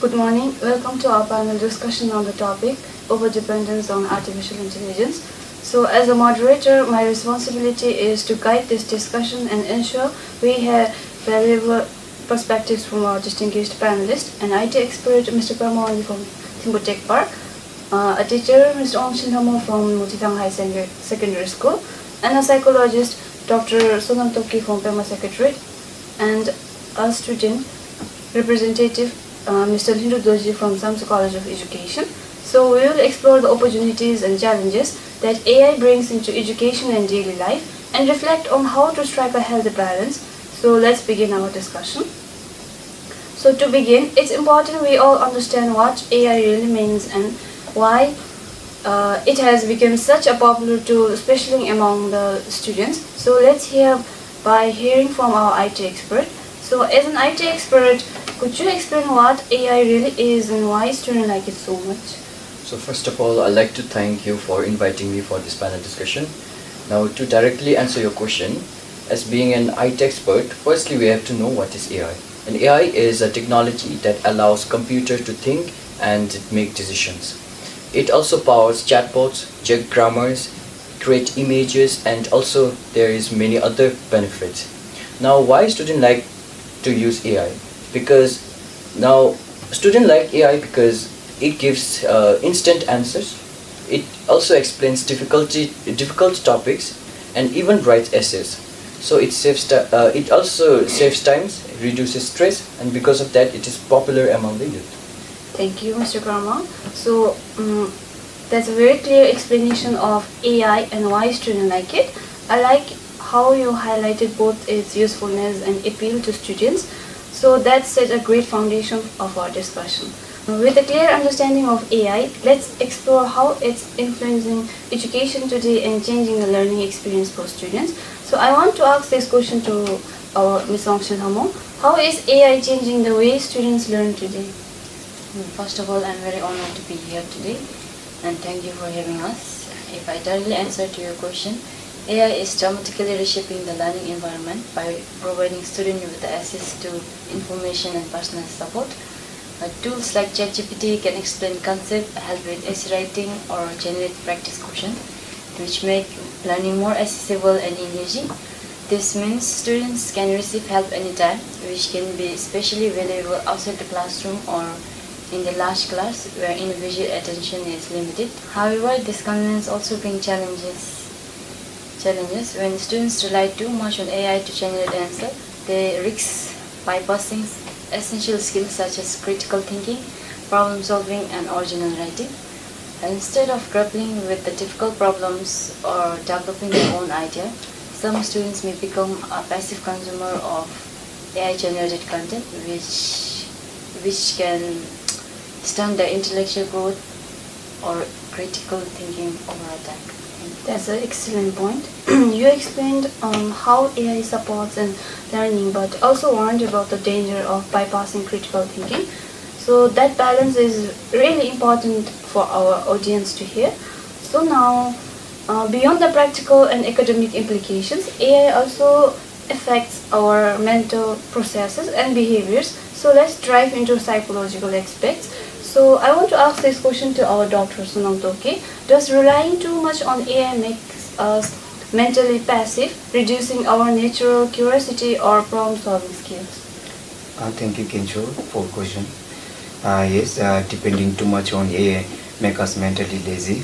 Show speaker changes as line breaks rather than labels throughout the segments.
Good morning. Welcome to our panel discussion on the topic over-dependence on artificial intelligence. So as a moderator, my responsibility is to guide this discussion and ensure we have valuable perspectives from our distinguished panelists, an IT expert, Mr. Pramawali from Thimbu Tech Park, a teacher, Mr. Ong Shin Hamo from Mutitang High Secondary School, and a psychologist, Dr. Sonam Toki from Pema Secretariat, and a student representative, Mr. Hindu Doji from Samsung College of Education. So we will explore the opportunities and challenges that AI brings into education and daily life and reflect on how to strike a healthy balance. So let's begin our discussion. So to begin, it's important we all understand what AI really means and why it has become such a popular tool, especially among the students. So let's hear by hearing from our IT expert. So as an IT expert, could you explain what AI really is and why students like it so much?
So first of all, I'd like to thank you for inviting me for this panel discussion. Now to directly answer your question, as being an IT expert, firstly we have to know what is AI. And AI is a technology that allows computers to think and make decisions. It also powers chatbots, check grammars, create images, and also there is many other benefits. Now why students like to use AI? Because now students like AI because it gives instant answers. It also explains difficult topics and even writes essays. So it also saves time, reduces stress, and because of that it is popular among the youth.
Thank you, Mr. Karma. So that's a very clear explanation of AI and why students like it. I like how you highlighted both its usefulness and appeal to students. So that sets a great foundation of our discussion. With a clear understanding of AI, let's explore how it's influencing education today and changing the learning experience for students. So I want to ask this question to our Ms. Ong Shin Hamo. How is AI changing the way students learn today?
First of all, I'm very honored to be here today and thank you for having us. If I directly answer to your question, AI is dramatically reshaping the learning environment by providing students with access to information and personal support. Tools like ChatGPT can explain concepts, help with essay writing, or generate practice questions, which make learning more accessible and engaging. This means students can receive help anytime, which can be especially valuable outside the classroom or in the large class where individual attention is limited. However, this convenience also brings challenges. When students rely too much on AI to generate answers, they risk bypassing essential skills such as critical thinking, problem solving, and original writing. And instead of grappling with the difficult problems or developing their own idea, some students may become a passive consumer of AI-generated content, which can stunt their intellectual growth or critical thinking over time.
That's an excellent point. You explained how AI supports and learning, but also warned about the danger of bypassing critical thinking. So that balance is really important for our audience to hear. So now, beyond the practical and academic implications, AI also affects our mental processes and behaviors. So let's dive into psychological aspects. So I want to ask this question to our Dr. Sonam Toki. Does relying too much on AI make us mentally passive, reducing our natural curiosity or problem-solving skills?
Thank you, Kencho, for the question. Yes, depending too much on AI make us mentally lazy.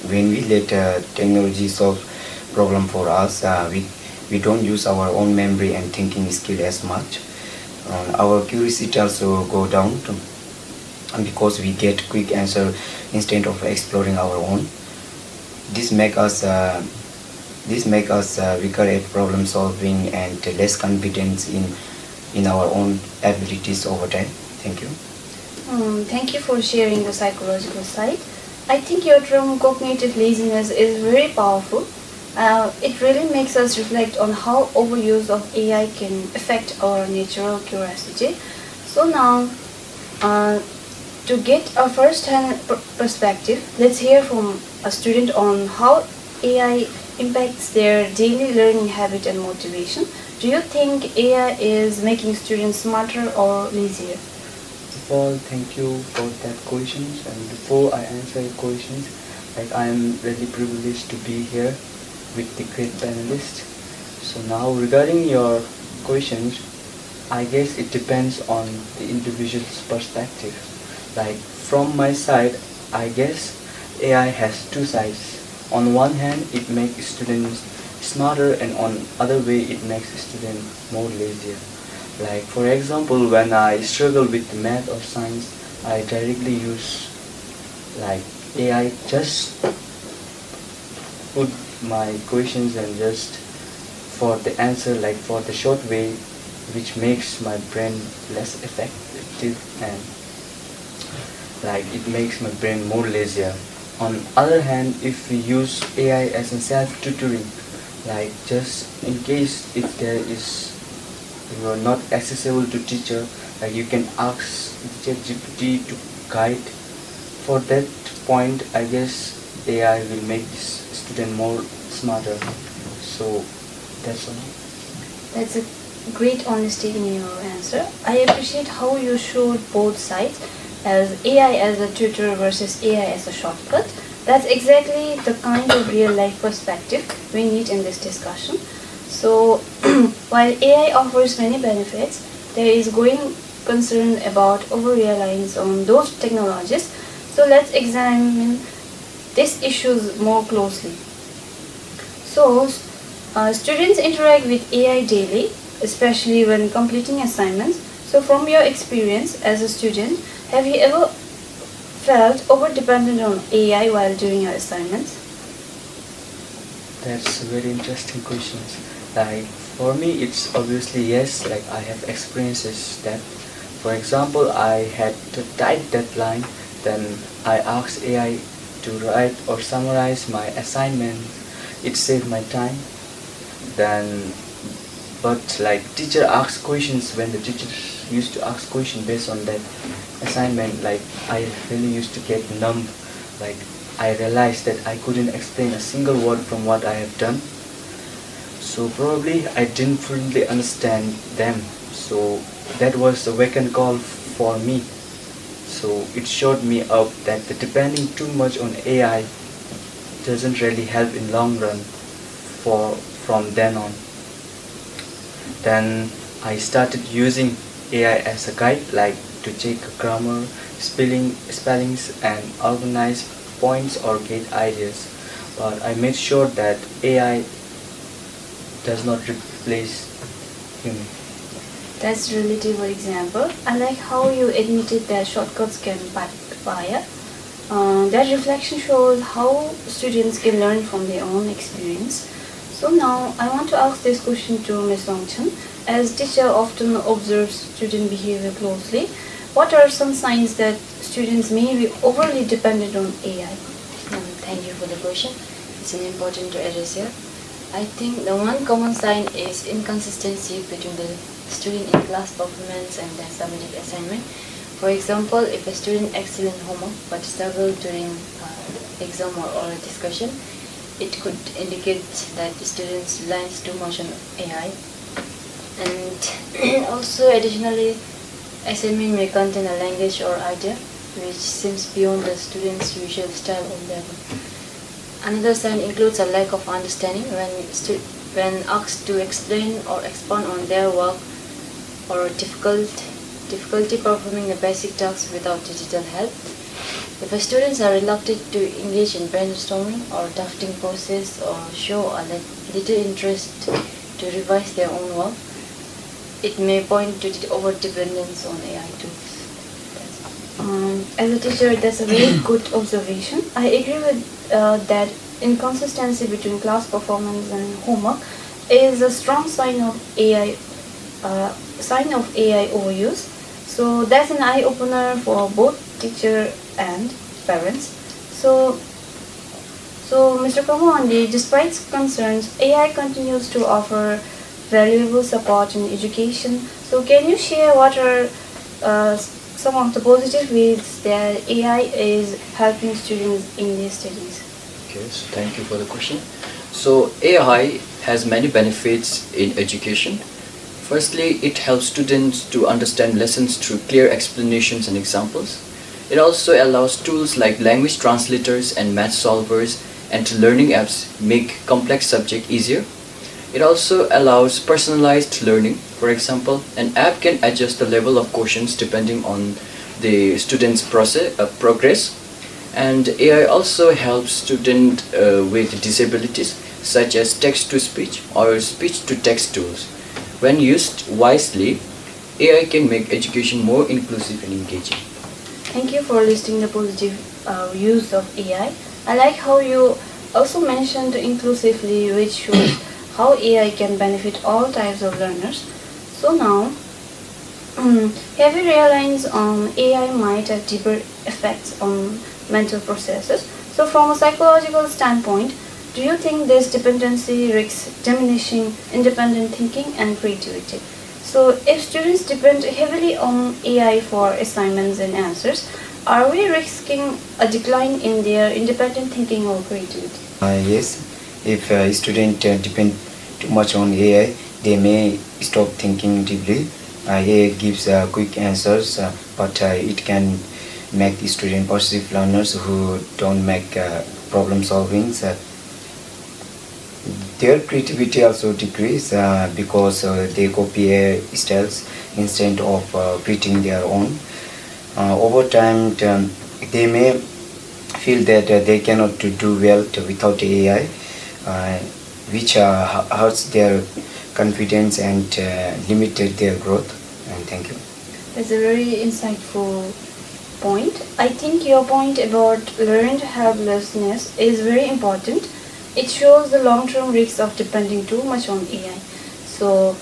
When we let technology solve problem for us, we don't use our own memory and thinking skill as much. Our curiosity also go down because we get quick answer instead of exploring our own. This make us weaker at problem solving and less confidence in our own abilities over time. Thank you.
Thank you for sharing the psychological side. I think your term cognitive laziness is very powerful. It really makes us reflect on how overuse of AI can affect our natural curiosity. So now, to get a first-hand perspective, let's hear from a student on how AI impacts their daily learning habit and motivation. Do you think AI is making students smarter or lazier?
of all, thank you for that questions. And before I answer your questions, I am really privileged to be here with the great panelists. So now regarding your questions, I guess it depends on the individual's perspective. From my side, I guess AI has two sides. On one hand, it makes students smarter, and on other way, it makes students more lazier. For example, when I struggle with math or science, I directly use AI, just put my questions and just for the answer, for the short way, which makes my brain less effective, and it makes my brain more lazier. On other hand, if we use AI as a self-tutoring, just in case if there is you are not accessible to teacher, you can ask ChatGPT to guide. For that point, I guess AI will make this student more smarter. So that's all.
That's a great honesty in your answer. I appreciate how you showed both sides, as AI as a tutor versus AI as a shortcut. That's exactly the kind of real life perspective we need in this discussion. So, while AI offers many benefits, there is growing concern about over-reliance on those technologies. So, let's examine these issues more closely. So, students interact with AI daily, especially when completing assignments. So, from your experience as a student, have you ever felt over-dependent on AI while doing your assignments?
That's a very interesting question. For me, it's obviously yes. I have experiences that, for example, I had a tight deadline, then I asked AI to write or summarize my assignment. It saved my time. Then, but teacher asks questions, when the teacher used to ask questions based on that assignment, I really used to get numb. I realized that I couldn't explain a single word from what I have done. So probably I didn't fully understand them. So that was a wake-up call for me. So it showed me up that the depending too much on AI doesn't really help in long run. From then on, then I started using AI as a guide, to check grammar, spellings, and organize points or get ideas. But I made sure that AI does not replace human.
That's a relatable example. I like how you admitted that shortcuts can backfire. That reflection shows how students can learn from their own experience. So now I want to ask this question to Ms. Longchen. As teacher often observes student behavior closely, what are some signs that students may be overly dependent on AI?
Thank you for the question. It's an important to address here. I think the one common sign is inconsistency between the student in class performance and their submitted assignment. For example, if a student excels in homework but struggles during exam or oral discussion, it could indicate that the student relies too much on AI. And also additionally, assignment may contain a language or idea which seems beyond the student's usual style or level. Another sign includes a lack of understanding when asked to explain or expound on their work, or difficulty performing a basic task without digital help. If students are reluctant to engage in brainstorming or drafting process, or show a little interest to revise their own work, it may point to the over-dependence on AI tools.
As a teacher, that's a very good observation. I agree with that inconsistency between class performance and homework is a strong sign of AI overuse. So that's an eye opener for both teacher and parents. So Mr. Kamwandi, despite concerns, AI continues to offer valuable support in education. So can you share what are some of the positive ways that AI is helping students in their studies?
Okay, so thank you for the question. So AI has many benefits in education. Firstly, it helps students to understand lessons through clear explanations and examples. It also allows tools like language translators and math solvers and learning apps make complex subject easier. It also allows personalized learning. For example, an app can adjust the level of questions depending on the student's progress. And AI also helps students with disabilities such as text-to-speech or speech-to-text tools. When used wisely, AI can make education more inclusive and engaging.
Thank you for listing the positive use of AI. I like how you also mentioned inclusively, which shows how AI can benefit all types of learners. So now, heavy reliance on AI might have deeper effects on mental processes. So from a psychological standpoint, do you think this dependency risks diminishing independent thinking and creativity? So if students depend heavily on AI for assignments and answers, are we risking a decline in their independent thinking or creativity?
Yes, if students depend too much on AI, they may stop thinking deeply. AI gives quick answers, but it can make student passive learners who don't make problem solving. Their creativity also decrease because they copy AI styles instead of creating their own. Over time, they may feel that they cannot do well without AI, which hurts their confidence and limited their growth. And thank you.
That's a very insightful point. I think your point about learned helplessness is very important. It shows the long-term risks of depending too much on AI. So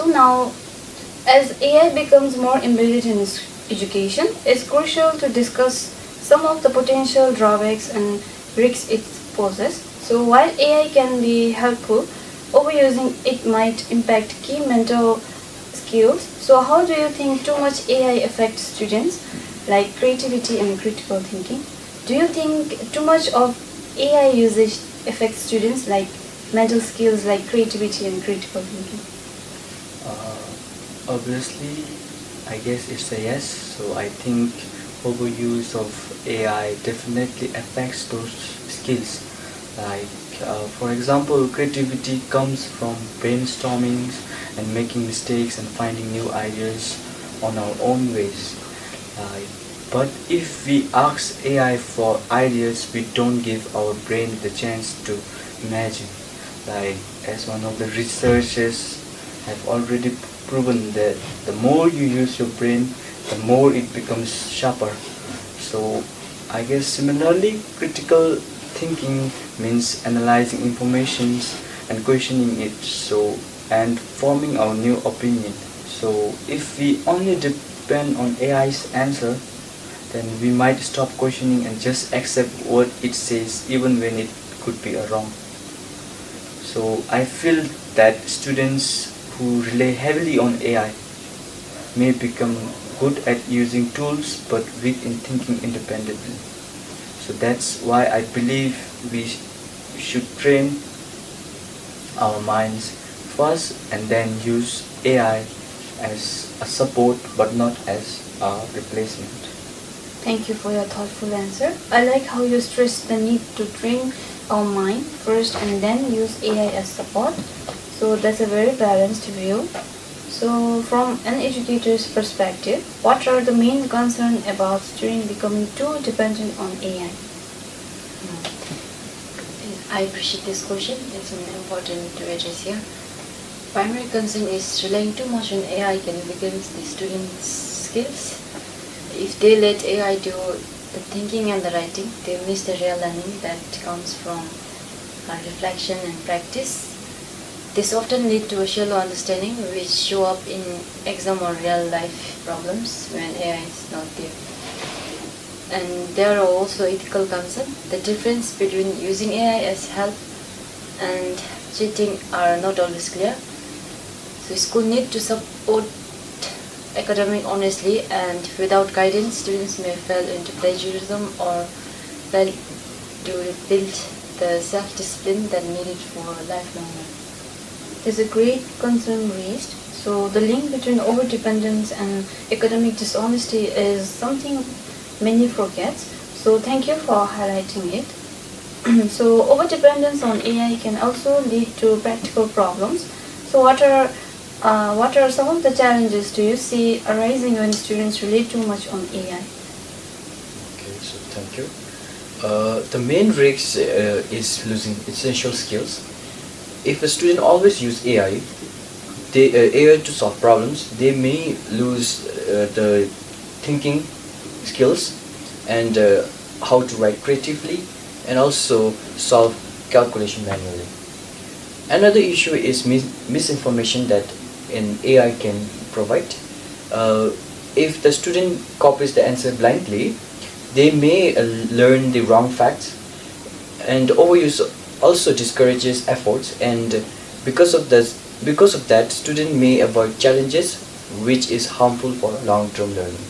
now, as AI becomes more embedded in education, it's crucial to discuss some of the potential drawbacks and risks it poses. So while AI can be helpful, overusing it might impact key mental skills. So how do you think too much AI affects students, like creativity and critical thinking? Do you think too much of AI usage affects students, like mental skills like creativity and critical thinking?
Obviously, I guess it's a yes. So I think overuse of AI definitely affects those skills. Like, for example, creativity comes from brainstorming and making mistakes and finding new ideas on our own ways. But if we ask AI for ideas, we don't give our brain the chance to imagine. Like, as one of the researchers have already proven that the more you use your brain, the more it becomes sharper. So I guess similarly, critical thinking means analyzing information and questioning it, and forming our new opinion. So if we only depend on AI's answer, then we might stop questioning and just accept what it says even when it could be wrong. So I feel that students who rely heavily on AI may become good at using tools but weak in thinking independently. So that's why I believe we should train our minds first and then use AI as a support but not as a replacement.
Thank you for your thoughtful answer. I like how you stress the need to train our mind first and then use AI as support. So that's a very balanced view. So from an educator's perspective, what are the main concerns about students becoming too dependent on AI?
I appreciate this question. It's important to address here. Primary concern is relying too much on AI can weaken the students' skills. If they let AI do the thinking and the writing, they miss the real learning that comes from reflection and practice. This often leads to a shallow understanding which show up in exam or real life problems when AI is not there. And there are also ethical concerns. The difference between using AI as help and cheating are not always clear. So school need to support academic honestly, and without guidance, students may fall into plagiarism or fail to build the self-discipline that needed for lifelong learning.
There's a great concern raised. So the link between overdependence and academic dishonesty is something many forget. So thank you for highlighting it. So overdependence on AI can also lead to practical problems. So what are some of the challenges do you see arising when students rely too much on AI?
Okay, so thank you. The main risk is losing essential skills. If a student always use AI to solve problems, they may lose the thinking skills and how to write creatively and also solve calculation manually. Another issue is misinformation that an AI can provide. If the student copies the answer blindly, they may learn the wrong facts, and overuse also discourages efforts, and because of that student may avoid challenges, which is harmful for long-term learning.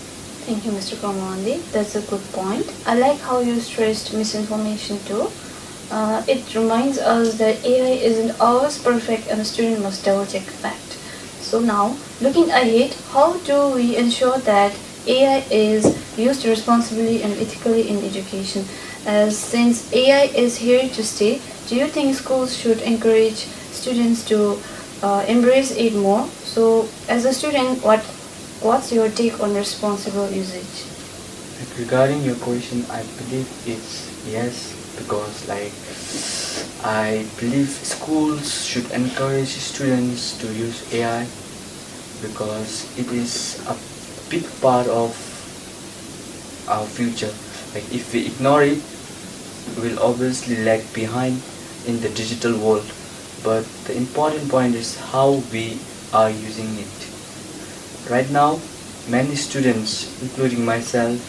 Thank you, Mr. Kamandi. That's a good point. I like how you stressed misinformation too. It reminds us that AI isn't always perfect and the student must double check the fact. So now, looking ahead, how do we ensure that AI is used responsibly and ethically in education? As since AI is here to stay, do you think schools should encourage students to embrace it more? So, as a student, what's your take on responsible usage?
Like, regarding your question, I believe it's yes, because I believe schools should encourage students to use AI because it is a big part of our future. Like if we ignore it, we will obviously lag behind in the digital world. But the important point is how we are using it. Right now, many students, including myself,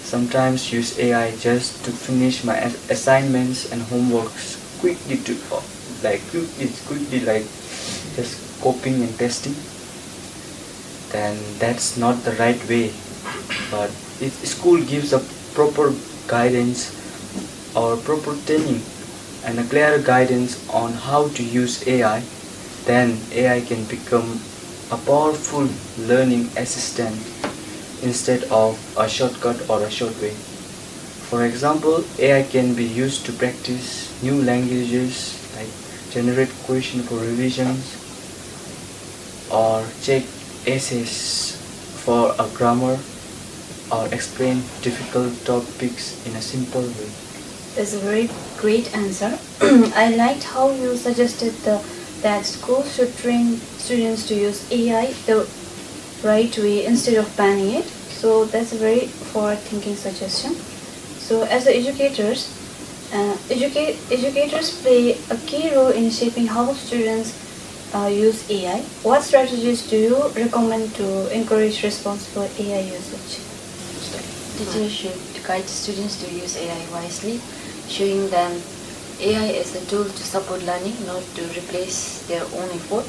sometimes use AI just to finish my assignments and homeworks quickly just copying and testing. Then that's not the right way. But if school gives a proper guidance or proper training and a clear guidance on how to use AI, then AI can become a powerful learning assistant instead of a shortcut or a short way. For example, AI can be used to practice new languages, like generate questions for revisions or check essays for a grammar or explain difficult topics in a simple way.
That's a very great answer. I liked how you suggested that schools should train students to use AI the right way instead of banning it. So that's a very forward-thinking suggestion. So as the educators play a key role in shaping how students use AI. What strategies do you recommend to encourage responsible AI usage?
Teachers should guide students to use AI wisely, showing them AI is a tool to support learning, not to replace their own effort.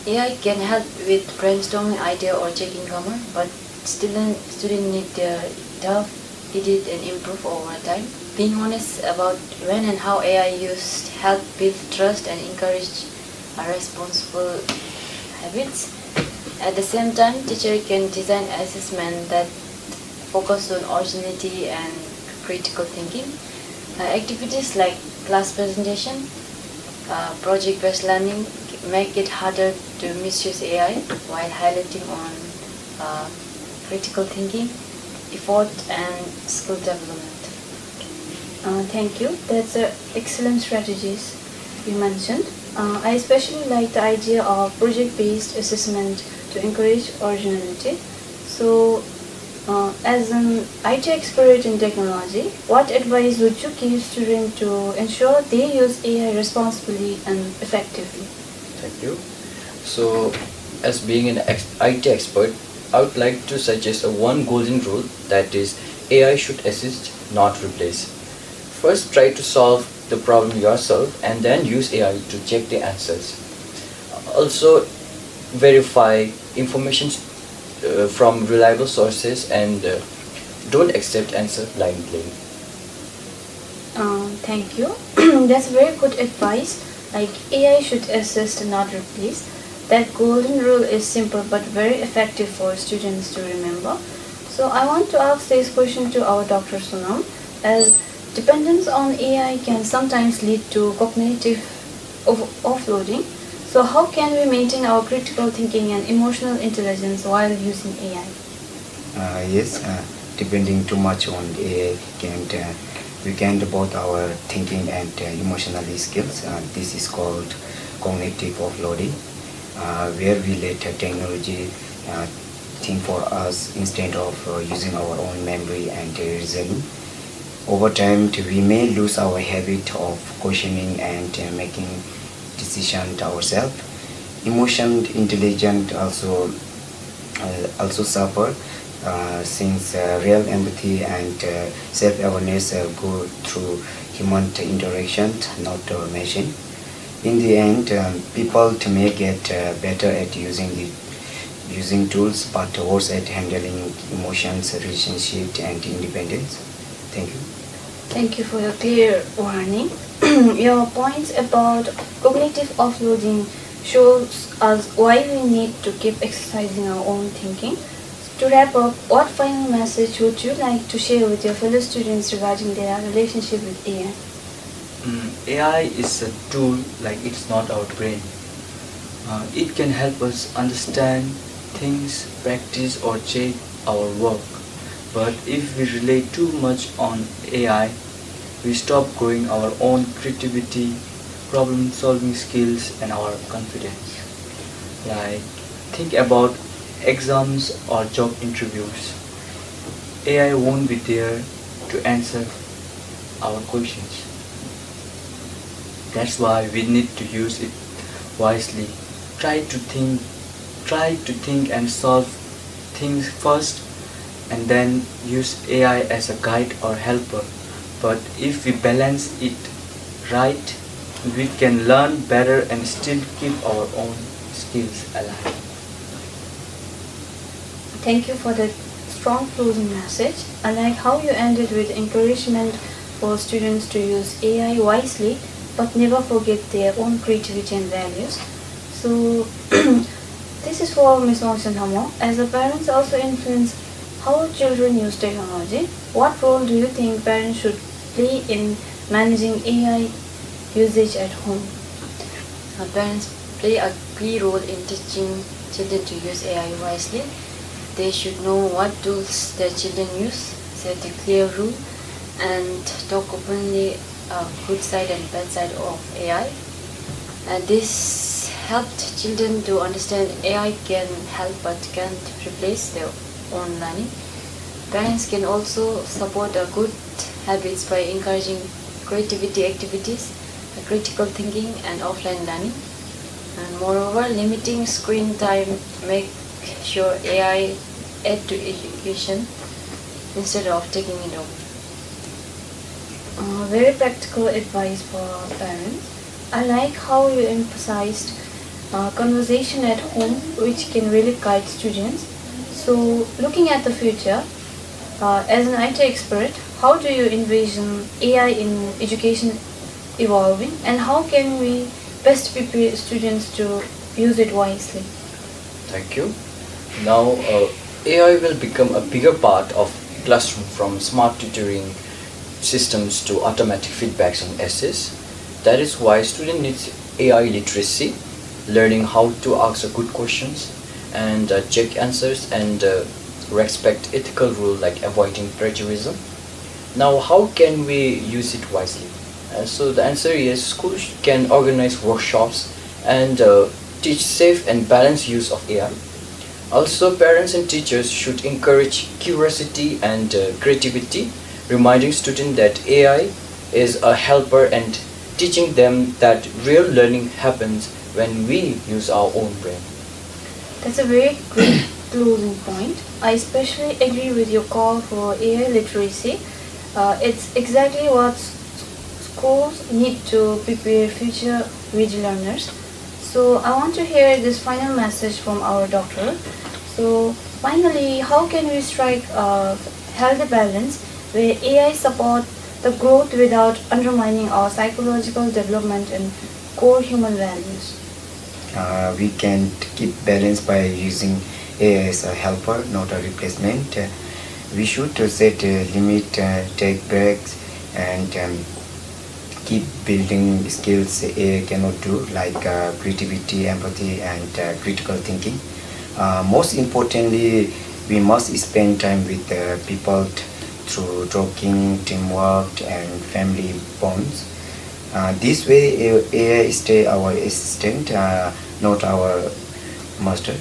AI can help with brainstorming idea or checking grammar, but students need their tough, edit and improve over time. Being honest about when and how AI used help build trust and encourage responsible habits. At the same time, teacher can design assessment that focus on originality and critical thinking. Activities like class presentation, project-based learning make it harder to misuse AI while highlighting on critical thinking, effort and skill development.
Thank you. That's excellent strategies you mentioned. I especially like the idea of project-based assessment to encourage originality. So, as an IT expert in technology, what advice would you give students to ensure they use AI responsibly and effectively?
Thank you. So, as being an IT expert, I would like to suggest a one golden rule, that is AI should assist, not replace. First, try to solve the problem yourself and then use AI to check the answers. Also, verify information from reliable sources and don't accept answer blindly.
Thank you. That's very good advice. like AI should assist, not replace. That golden rule is simple but very effective for students to remember. So I want to ask this question to our Dr. Sunam, as dependence on AI can sometimes lead to cognitive offloading. So how can we maintain our critical thinking and emotional intelligence while using AI?
Yes, depending too much on AI can weaken both our thinking and emotional skills. This is called cognitive offloading, where we let technology think for us instead of using our own memory and reasoning. Over time, we may lose our habit of questioning and making decisions ourselves. Emotion intelligence also suffer since real empathy and self-awareness go through human interaction, not machine. In the end, people may get better at using tools, but worse at handling emotions, relationship, and independence. Thank you.
Thank you for your clear warning. Your points about cognitive offloading shows us why we need to keep exercising our own thinking. To wrap up, what final message would you like to share with your fellow students regarding their relationship with AI?
AI is a tool, like it's not our brain. It can help us understand things, practice or check our work. But if we rely too much on AI, we stop growing our own creativity, problem solving skills and our confidence. Like, think about exams or job interviews. AI won't be there to answer our questions. That's why we need to use it wisely. Try to think and solve things first and then use AI as a guide or helper. But if we balance it right, we can learn better and still keep our own skills alive.
Thank you for that strong closing message. I like how you ended with encouragement for students to use AI wisely but never forget their own creativity and values. So, this is for Ms. Wangsen Hamo. As a parents also influence how children use technology, what role do you think parents should play in managing AI usage at home?
Parents play a key role in teaching children to use AI wisely. They should know what tools their children use, set a clear rule, and talk openly good side and bad side of AI. And this helped children to understand AI can help but can't replace their own learning. Parents can also support a good habits by encouraging creativity activities, critical thinking and offline learning. And moreover, limiting screen time make sure AI add to education instead of taking it over.
Very practical advice for parents. I like how you emphasized conversation at home, which can really guide students. So, looking at the future, as an IT expert, how do you envision AI in education evolving, and how can we best prepare students to use it wisely?
Thank you. Now, AI will become a bigger part of classroom, from smart tutoring systems to automatic feedbacks on essays. That is why student needs AI literacy, learning how to ask good questions and check answers and respect ethical rule like avoiding plagiarism. Now, how can we use it wisely? So the answer is schools can organize workshops and teach safe and balanced use of AI. Also, parents and teachers should encourage curiosity and creativity, reminding students that AI is a helper and teaching them that real learning happens when we use our own brain.
That's a very great closing point. I especially agree with your call for AI literacy. It's exactly what schools need to prepare future ready learners. So I want to hear this final message from our doctor. So finally, how can we strike a healthy balance where AI support the growth without undermining our psychological development and core human values?
We can keep balance by using AI as a helper, not a replacement. We should set a limit, take breaks, and keep building skills AI cannot do, like creativity, empathy, and critical thinking. Most importantly, we must spend time with people through talking, teamwork, and family bonds. This way, AI stay our assistant, not our master.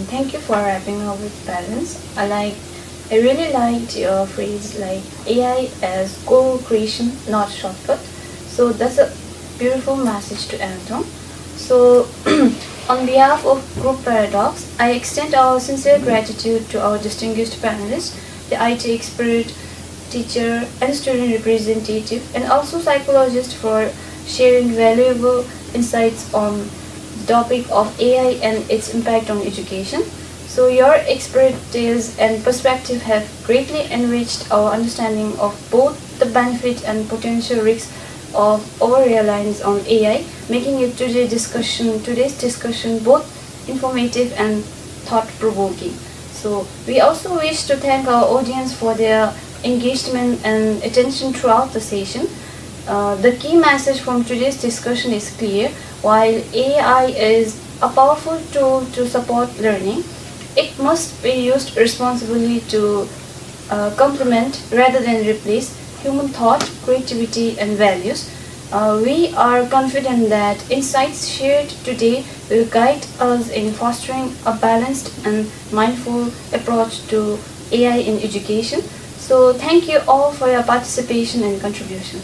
Thank you for wrapping up with balance. I really liked your phrase like AI as co-creation, not shortcut. So that's a beautiful message to end on. So on behalf of Group Paradox, I extend our sincere gratitude to our distinguished panelists, the IT expert, teacher, and student representative, and also psychologist for sharing valuable insights on the topic of AI and its impact on education. So your expertise and perspective have greatly enriched our understanding of both the benefits and potential risks of over-reliance on AI, making it today's discussion both informative and thought-provoking. So we also wish to thank our audience for their engagement and attention throughout the session. The key message from today's discussion is clear. While AI is a powerful tool to support learning, it must be used responsibly to complement rather than replace human thought, creativity, and values. We are confident that insights shared today will guide us in fostering a balanced and mindful approach to AI in education. So, thank you all for your participation and contribution.